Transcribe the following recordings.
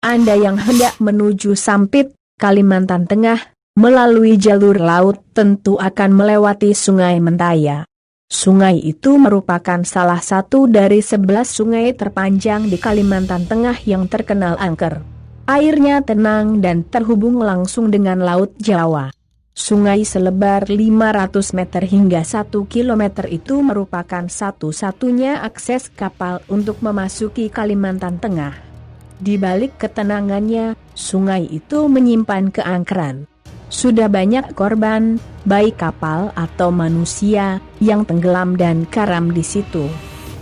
Anda yang hendak menuju Sampit, Kalimantan Tengah, melalui jalur laut tentu akan melewati Sungai Mentaya. Sungai itu merupakan salah satu dari 11 sungai terpanjang di Kalimantan Tengah yang terkenal angker. Airnya tenang dan terhubung langsung dengan Laut Jawa. Sungai selebar 500 meter hingga 1 kilometer itu merupakan satu-satunya akses kapal untuk memasuki Kalimantan Tengah. Di balik ketenangannya, sungai itu menyimpan keangkeran. Sudah banyak korban, baik kapal atau manusia, yang tenggelam dan karam di situ.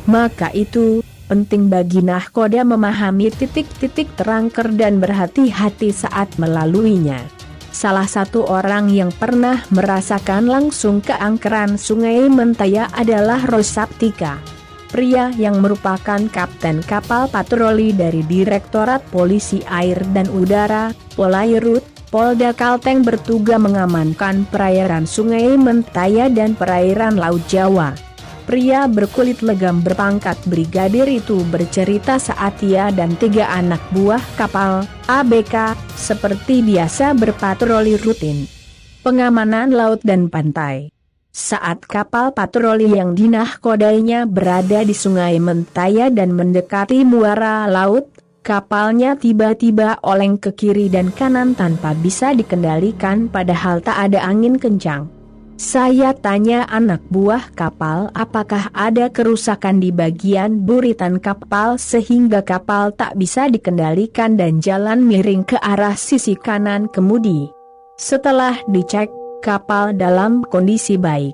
Maka itu, penting bagi nahkoda memahami titik-titik terangker dan berhati-hati saat melaluinya. Salah satu orang yang pernah merasakan langsung keangkeran Sungai Mentaya adalah Rosaptika. Pria yang merupakan kapten kapal patroli dari Direktorat Polisi Air dan Udara, Polairut, Polda Kalteng bertugas mengamankan perairan Sungai Mentaya dan perairan Laut Jawa. Pria berkulit legam berpangkat brigadir itu bercerita saat ia dan 3 anak buah kapal ABK seperti biasa berpatroli rutin pengamanan laut dan pantai. Saat kapal patroli yang dinahkodainya berada di Sungai Mentaya dan mendekati muara laut, kapalnya tiba-tiba oleng ke kiri dan kanan tanpa bisa dikendalikan padahal tak ada angin kencang. Saya tanya anak buah kapal apakah ada kerusakan di bagian buritan kapal sehingga kapal tak bisa dikendalikan dan jalan miring ke arah sisi kanan kemudi. Setelah dicek, kapal dalam kondisi baik.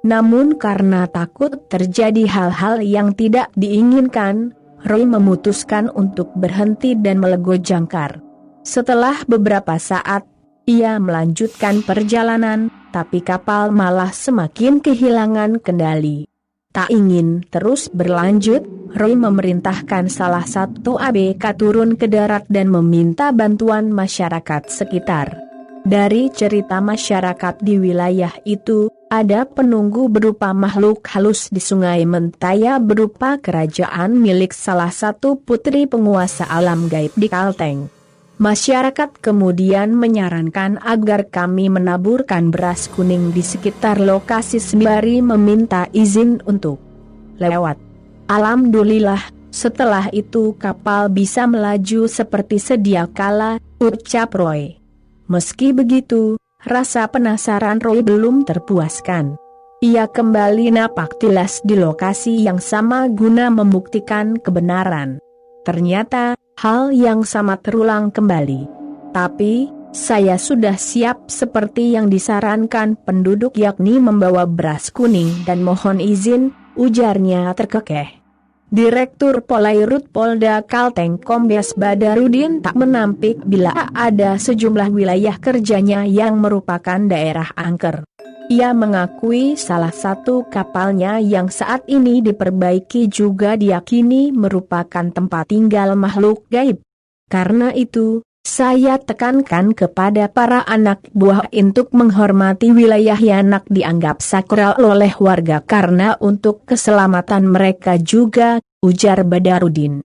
Namun karena takut terjadi hal-hal yang tidak diinginkan, Roy memutuskan untuk berhenti dan melego jangkar. Setelah beberapa saat, ia melanjutkan perjalanan, tapi kapal malah semakin kehilangan kendali. Tak ingin terus berlanjut, Roy memerintahkan salah satu ABK turun ke darat dan meminta bantuan masyarakat sekitar. Dari cerita masyarakat di wilayah itu, ada penunggu berupa makhluk halus di Sungai Mentaya berupa kerajaan milik salah satu putri penguasa alam gaib di Kalteng. Masyarakat kemudian menyarankan agar kami menaburkan beras kuning di sekitar lokasi sembari meminta izin untuk lewat. Alhamdulillah, setelah itu kapal bisa melaju seperti sedia kala, ucap Roy. Meski begitu, rasa penasaran Roy belum terpuaskan. Ia kembali napak tilas di lokasi yang sama guna membuktikan kebenaran. Ternyata, hal yang sama terulang kembali. Tapi, saya sudah siap seperti yang disarankan penduduk yakni membawa beras kuning dan mohon izin, ujarnya terkekeh. Direktur Polairut Polda Kalteng Kombes Badarudin tak menampik bila ada sejumlah wilayah kerjanya yang merupakan daerah angker. Ia mengakui salah satu kapalnya yang saat ini diperbaiki juga diyakini merupakan tempat tinggal makhluk gaib. Karena itu, saya tekankan kepada para anak buah untuk menghormati wilayah yang dianggap sakral oleh warga karena untuk keselamatan mereka juga, ujar Badarudin.